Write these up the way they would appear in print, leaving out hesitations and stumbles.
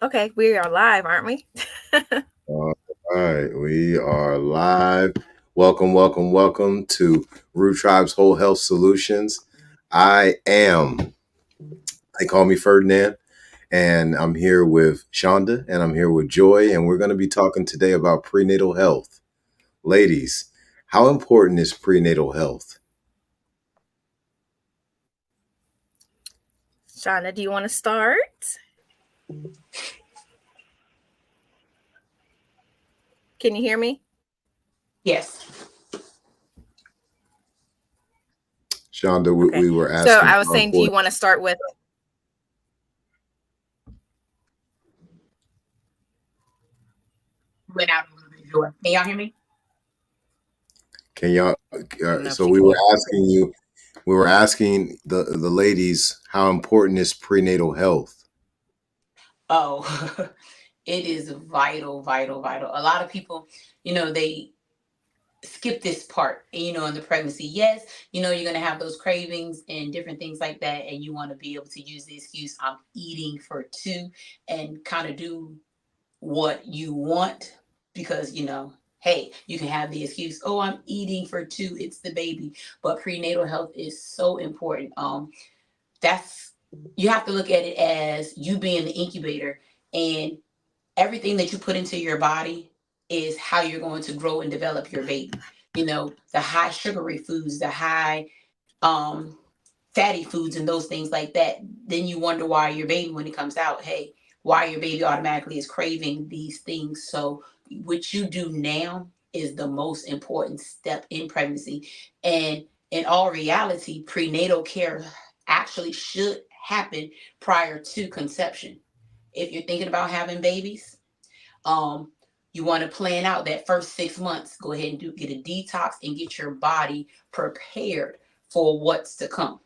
Okay, we are live, aren't we? All right, we are live. Welcome, welcome, welcome to Root Tribe's Whole Health Solutions. They call me Ferdinand, and I'm here with Shonda, and I'm here with Joy, and we're going to be talking today about prenatal health. Ladies, how important is prenatal health? Shauna, do you want to start? Can you hear me? Yes. Shonda, Okay. we were So asking I was how saying, do you important. want to start with? Went out a little bit. Joy. Can y'all hear me? Can y'all? I don't know if So she can hear. we were asking the ladies how important is prenatal health. Oh, it is vital, vital, vital. A lot of people, they skip this part, in the pregnancy. Yes, you're going to have those cravings and different things like that. And you want to be able to use the excuse, I'm eating for two, and kind of do what you want because, hey, you can have the excuse, oh, I'm eating for two, it's the baby. But prenatal health is so important. That's You have to look at it as you being the incubator, and everything that you put into your body is how you're going to grow and develop your baby. The high sugary foods, the high um fatty foods and those things like that, then you wonder why your baby, when it comes out, hey, why your baby automatically is craving these things. So what you do now is the most important step in pregnancy. And in all reality, prenatal care actually should happen prior to conception. If you're thinking about having babies, you want to plan out that first 6 months. Go ahead and get a detox and get your body prepared for what's to come.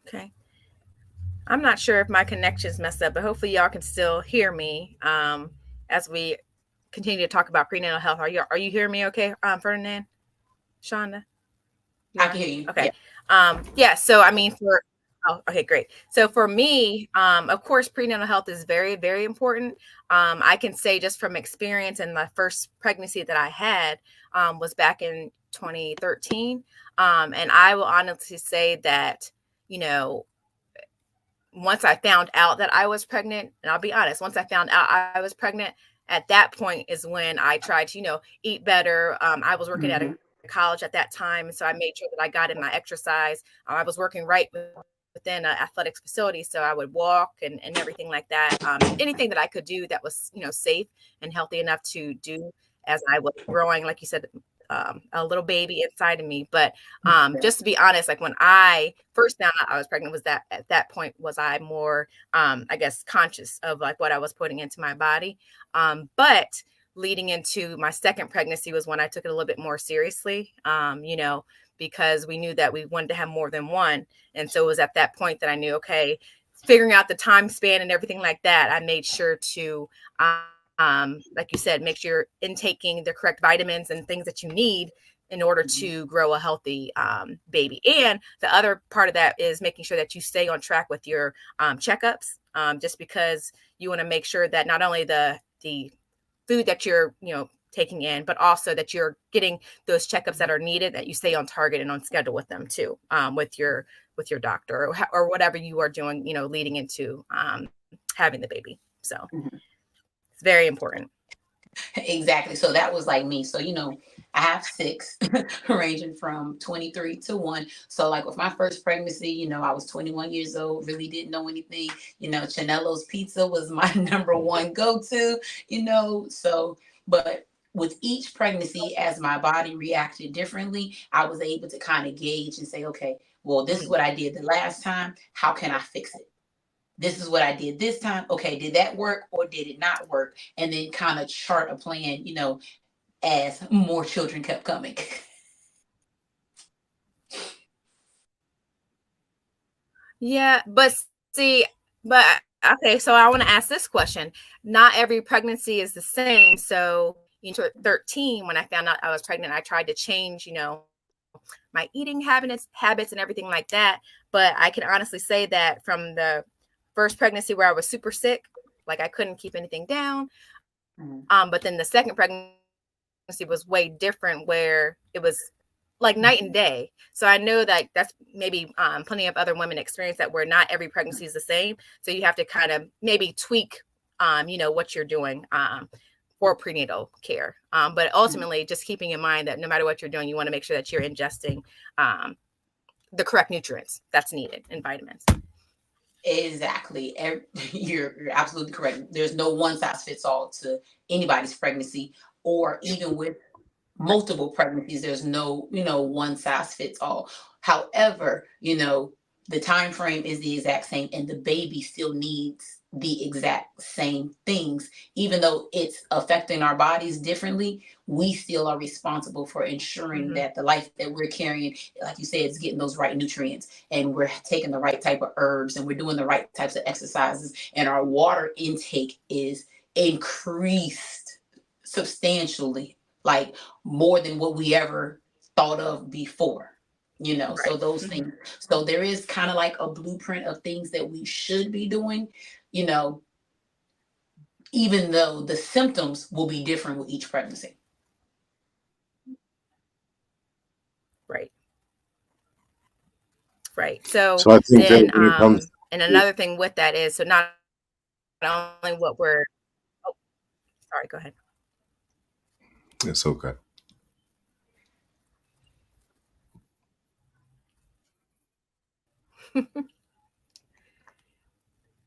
Okay. I'm not sure if my connection's messed up, but hopefully y'all can still hear me as we continue to talk about prenatal health. Are you hearing me okay, Ferdinand? Shonda? I can hear you. Okay. Yeah. Yeah. So, I mean, okay, great. So for me, of course, prenatal health is very, very important. I can say just from experience, and my first pregnancy that I had was back in 2013. And I will honestly say that, you know, once I found out that I was pregnant, and I'll be honest, once I found out I was pregnant, at that point is when I tried to, eat better. I was working at a college at that time, so I made sure that I got in my exercise. I was working right within an athletics facility, so I would walk and everything like that. Anything that I could do that was, safe and healthy enough to do as I was growing, like you said, a little baby inside of me. But just to be honest, like when I first found out I was pregnant, was that at that point was I more, I guess, conscious of like what I was putting into my body. But leading into my second pregnancy was when I took it a little bit more seriously, because we knew that we wanted to have more than one. And so it was at that point that I knew, okay, figuring out the time span and everything like that, I made sure to, like you said, make sure you're intaking the correct vitamins and things that you need in order to grow a healthy baby. And the other part of that is making sure that you stay on track with your checkups, just because you want to make sure that not only the food that you're, taking in, but also that you're getting those checkups that are needed, that you stay on target and on schedule with them too, with your doctor or whatever you are doing, leading into having the baby. So it's very important. Exactly. So that was like me. So, I have six ranging from 23 to 1. So like with my first pregnancy, I was 21 years old, really didn't know anything. Chanello's pizza was my number one go-to, so, but with each pregnancy, as my body reacted differently, I was able to kind of gauge and say, okay, well, this is what I did the last time. How can I fix it? This is what I did this time. Okay, did that work or did it not work? And then kind of chart a plan, as more children kept coming. Yeah, but see, but okay, so I want to ask this question. Not every pregnancy is the same. So, 13, when I found out I was pregnant, I tried to change, my eating habits and everything like that. But I can honestly say that from the first pregnancy where I was super sick, like I couldn't keep anything down. Mhm. But then the second pregnancy was way different, where it was like night and day. So I know that that's maybe plenty of other women experience that, where not every pregnancy is the same. So you have to kind of maybe tweak, what you're doing for prenatal care. But ultimately, just keeping in mind that no matter what you're doing, you want to make sure that you're ingesting um, the correct nutrients that's needed and vitamins. Exactly. You're absolutely correct. There's no one size fits all to anybody's pregnancy, or even with multiple pregnancies. There's no, one size fits all. However, the time frame is the exact same, and the baby still needs the exact same things, even though it's affecting our bodies differently. We still are responsible for ensuring Mm-hmm. that the life that we're carrying, like you said, is getting those right nutrients, and we're taking the right type of herbs, and we're doing the right types of exercises, and our water intake is increased substantially, like more than what we ever thought of before. So Right. those Mm-hmm. things. So there is kind of like a blueprint of things that we should be doing, you know, even though the symptoms will be different with each pregnancy. Right. Right. So So I think that then, when it comes, and another thing with that is, so not only what we're, oh, sorry, go ahead. it's okay.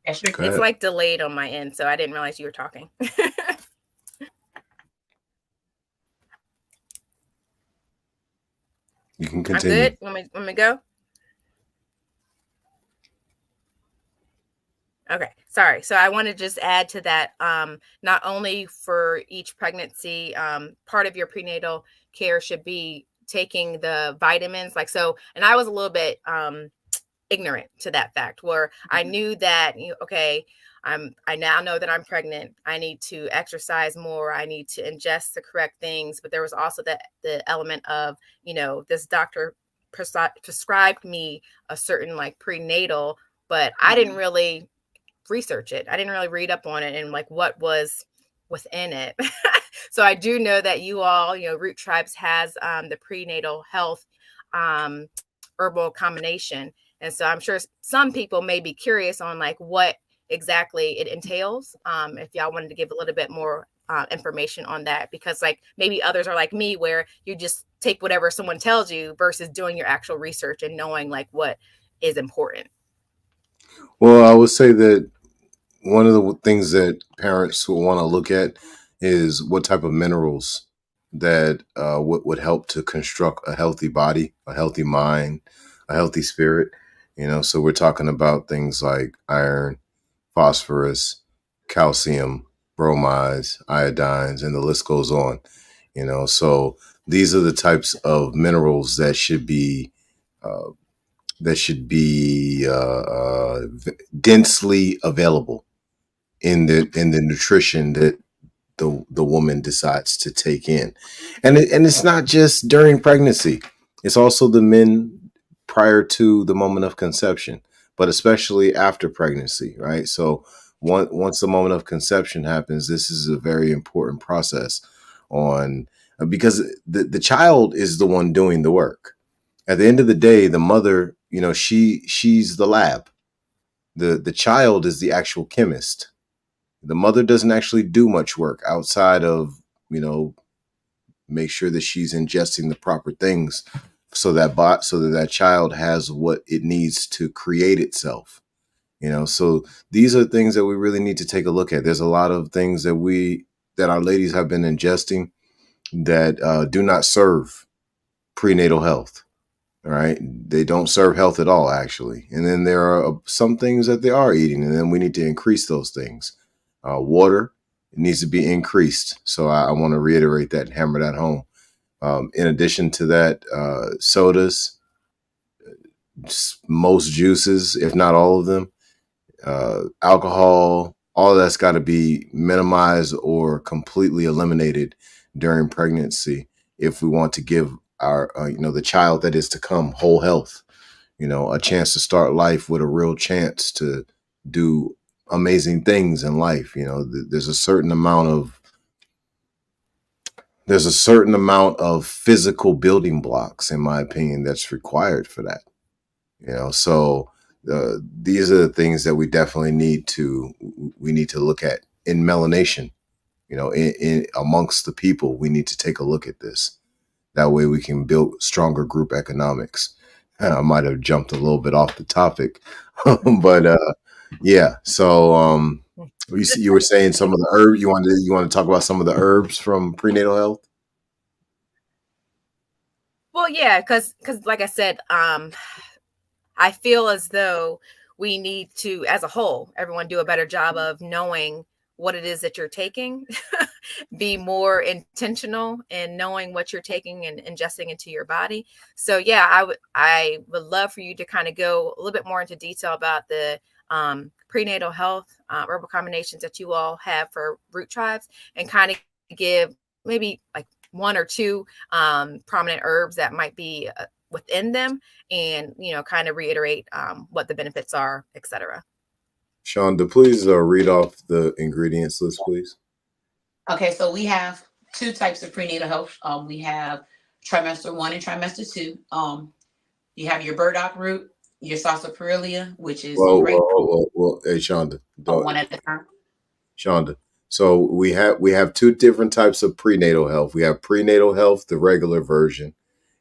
Esther? Go It's ahead. like delayed on my end, so I didn't realize you were talking. You can I'm good. continue. Want me to go? Okay, sorry. So I want to just add to that. Not only for each pregnancy, part of your prenatal care should be taking the vitamins. Like so, and I was a little bit ignorant to that fact, where I Mhm. knew that, okay, I now know that I'm pregnant. I need to exercise more. I need to ingest the correct things. But there was also the element of, this doctor prescribed me a certain like prenatal, but I didn't Mhm. really research it. I didn't really read up on it and like what was within it. So I do know that you all, Root Tribes has the prenatal health um, herbal combination. And so I'm sure some people may be curious on like what exactly it entails. If y'all wanted to give a little bit more information on that, because like maybe others are like me, where you just take whatever someone tells you versus doing your actual research and knowing like what is important. Well, I would say that one of the things that parents will want to look at is what type of minerals that would help to construct a healthy body, a healthy mind, a healthy spirit. So we're talking about things like iron, phosphorus, calcium, bromides, iodines, and the list goes on. So these are the types of minerals uh, that should be densely available in the nutrition that the woman decides to take in, and it's not just during pregnancy; it's also the men prior to the moment of conception, but especially after pregnancy, right? So once the moment of conception happens, this is a very important process on because the child is the one doing the work. At the end of the day, the mother, she's the lab. The child is the actual chemist. The mother doesn't actually do much work outside of, you know, make sure that she's ingesting the proper things so that that child has what it needs to create itself. So these are things that we really need to take a look at. There's a lot of things that our ladies have been ingesting that do not serve prenatal health. All right. They don't serve health at all, actually. And then there are some things that they are eating, and then we need to increase those things. Water needs to be increased. So I want to reiterate that and hammer that home. In addition to that, sodas, most juices, if not all of them, alcohol, all of that's got to be minimized or completely eliminated during pregnancy if we want to give our the child that is to come, whole health. A chance to start life with a real chance to do amazing things in life. There's a certain amount of physical building blocks, in my opinion, that's required for that. So these are the things that we need to look at in melanation. In amongst the people, we need to take a look at this. That way, we can build stronger group economics. I might have jumped a little bit off the topic, but yeah. So you were saying some of the herbs. You want to talk about some of the herbs from prenatal health? Well, yeah, because like I said, I feel as though we need to, as a whole, everyone do a better job of knowing what it is that you're taking, be more intentional in knowing what you're taking and ingesting into your body. So yeah, I would love for you to kind of go a little bit more into detail about the prenatal health herbal combinations that you all have for root tribes, and kind of give maybe like one or two prominent herbs that might be within them, and kind of reiterate what the benefits are, etc. Shonda, please read off the ingredients list, please. Okay, so we have two types of prenatal health. We have trimester 1 and trimester 2. You have your burdock root, your sarsaparilla, which is Well, great. well, well, well, hey, Shonda, One at a time. Shonda. So we have two different types of prenatal health. We have prenatal health, the regular version,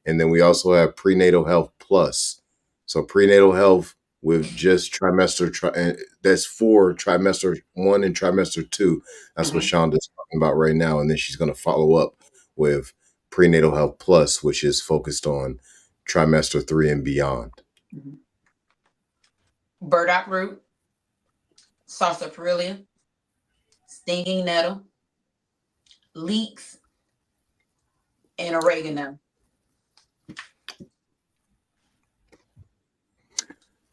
and then we also have prenatal health plus. So prenatal health with just that's for trimester 1 and trimester 2. That's what Mhm, Shonda's talking about right now, and then she's going to follow up with prenatal health plus, which is focused on trimester 3 and beyond. mhm. Burdock root, sarsaparilla, stinging nettle, leeks, and oregano.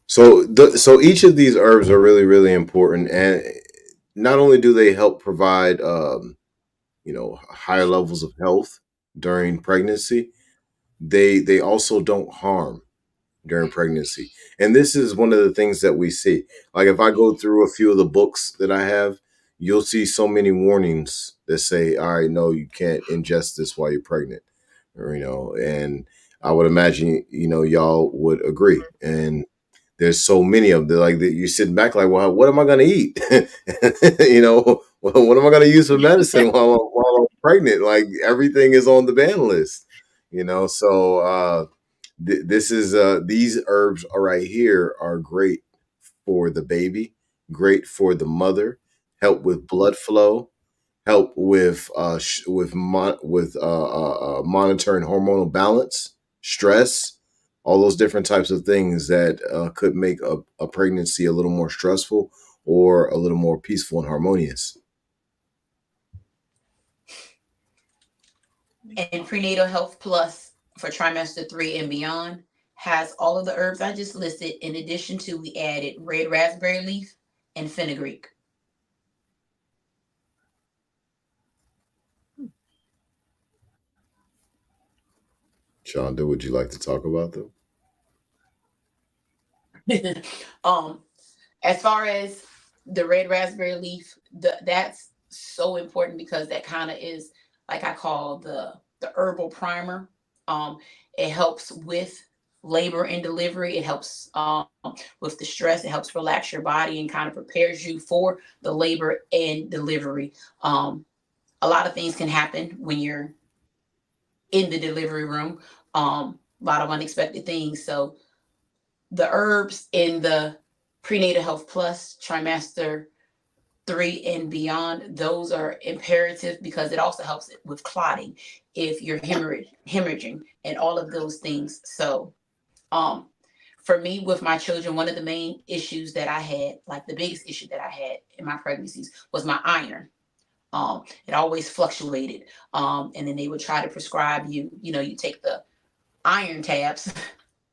So each of these herbs are really really important, and not only do they help provide higher levels of health during pregnancy, they also don't harm during pregnancy. And this is one of the things that we see. Like if I go through a few of the books that I have, you'll see so many warnings that say, "All right, no, you can't ingest this while you're pregnant," and I would imagine y'all would agree. And there's so many of them. Like that, you're sitting back like, well, what am I going to eat? What am I going to use for medicine while I'm pregnant? Like everything is on the ban list. So this is these herbs are right here are great for the baby, great for the mother, help with blood flow, help with monitoring hormonal balance, stress, all those different types of things that could make a pregnancy a little more stressful or a little more peaceful and harmonious. And prenatal health plus for trimester 3 and beyond has all of the herbs I just listed. In addition to, we added red raspberry leaf and fenugreek. Shonda, would you like to talk about them? um, as far as the red raspberry leaf, that's so important because that kind of is like I call the herbal primer. Um, it helps with labor and delivery. It helps with the stress. It helps relax your body and kind of prepares you for the labor and delivery. A lot of things can happen when you're in the delivery room. A lot of unexpected things. So the herbs in the prenatal health plus trimester 3 and beyond, those are imperative because it also helps with clotting if you're hemorrhaging and all of those things. So um for me with my children, one of the main issues that I had, like the biggest issue that I had in my pregnancies, was my iron. It always fluctuated. And then they would try to prescribe you, you take the iron tabs,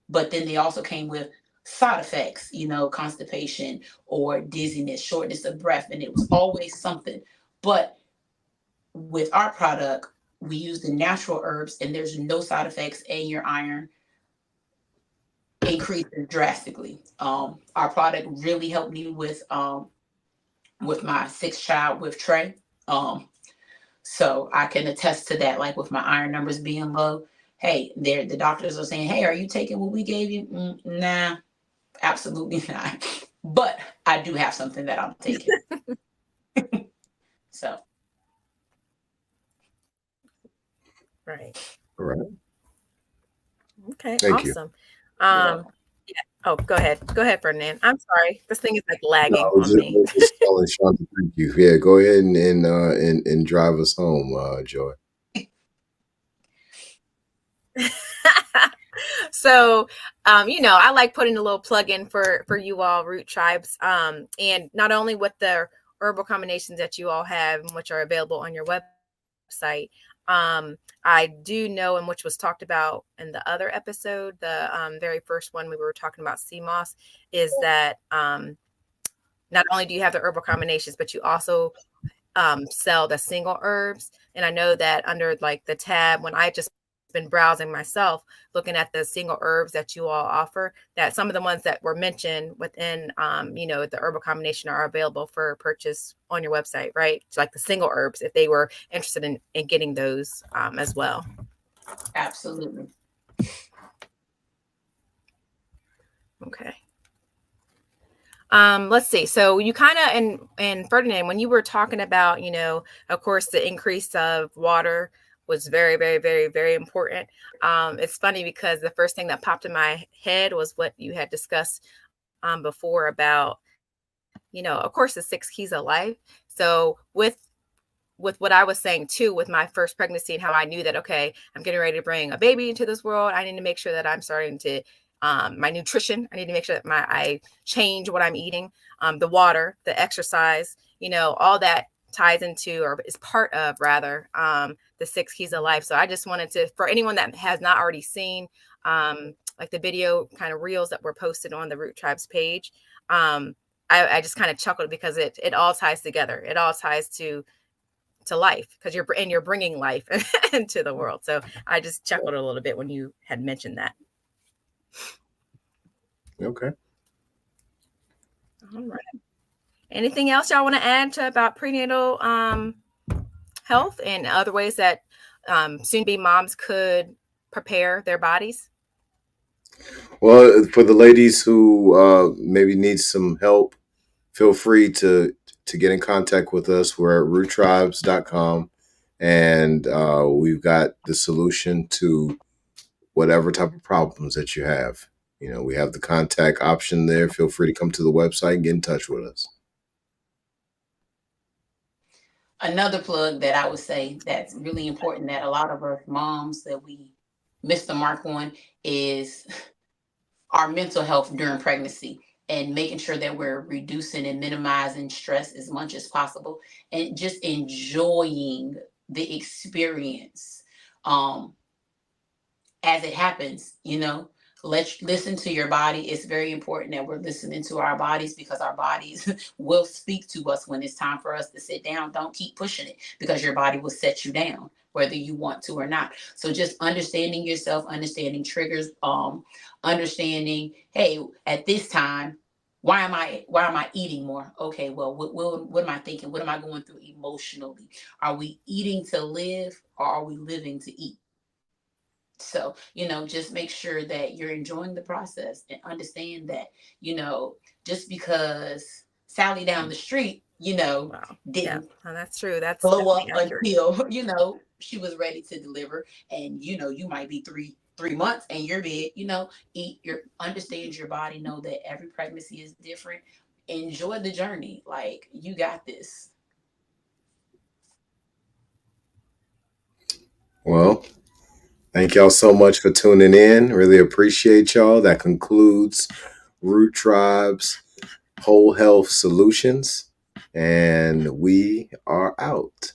but then they also came with side effects, constipation or dizziness, shortness of breath, and it was always something. But with our product, we use the natural herbs, and there's no side effects, and your iron increases drastically. Our product really helped me with my sixth child with Trey. So I can attest to that, like with my iron numbers being low. Hey, the doctors are saying, hey, are you taking what we gave you? Nah, absolutely not. But I do have something that I'm taking. So. Right. All right. Okay. Thank you. Awesome. Yeah. Oh, go ahead. Go ahead, Ferdinand. I'm sorry. This thing is like No, lagging I on me. was just telling Shonda, thank you. Yeah, go ahead and drive us home, Joy. So, I like putting a little plug in for you all, Root Tribes, and not only with the herbal combinations that you all have, which are available on your website. I do know, and which was talked about in the other episode, the very first one we were talking about sea moss, is that not only do you have the herbal combinations, but you also sell the single herbs. And I know that under like the tab, when I just been browsing myself, looking at the single herbs that you all offer, that some of the ones that were mentioned within, the herbal combination are available for purchase on your website, right? So like the single herbs, if they were interested in getting those as well. Absolutely. Okay. Let's see. So you kind of, and Ferdinand, when you were talking about, of course, the increase of water was very, very, very, very important. It's funny because the first thing that popped in my head was what you had discussed before about, of course, the 6 keys of life. So with what I was saying too, with my first pregnancy and how I knew that, okay, I'm getting ready to bring a baby into this world. I need to make sure that I'm starting to my nutrition. I need to make sure that I change what I'm eating, the water, the exercise, all that ties into, or is part of rather, the 6 keys of life. So I just wanted to, for anyone that has not already seen, like the video kind of reels that were posted on the Root Tribes page, I just kind of chuckled because it all ties together. It all ties to life, because you're bringing life into the world. So I just chuckled a little bit when you had mentioned that. Okay. All right. Anything else y'all want to add to about prenatal health and other ways that soon-to-be moms could prepare their bodies? Well, for the ladies who maybe need some help, feel free to get in contact with us. We're at roottribes.com, and we've got the solution to whatever type of problems that you have. We have the contact option there. Feel free to come to the website and get in touch with us. Another plug that I would say that's really important that a lot of us moms that we miss the mark on is our mental health during pregnancy, and making sure that we're reducing and minimizing stress as much as possible, and just enjoying the experience as it happens. Let's listen to your body. It's very important that we're listening to our bodies, because our bodies will speak to us when it's time for us to sit down. Don't keep pushing it, because your body will set you down whether you want to or not. So just understanding yourself, understanding triggers, understanding, hey, at this time, why am I eating more? Okay, well, what am I thinking? What am I going through emotionally? Are we eating to live, or are we living to eat? So, just make sure that you're enjoying the process, and understand that, just because Sally down the street, Wow. Yeah, didn't that's true. That's blow definitely up accurate. until, she was ready to deliver. And, you might be three months and you're big, understand your body, know that every pregnancy is different. Enjoy the journey. Like, you got this. Well, thank y'all so much for tuning in. Really appreciate y'all. That concludes Root Tribes Whole Health Solutions, and we are out.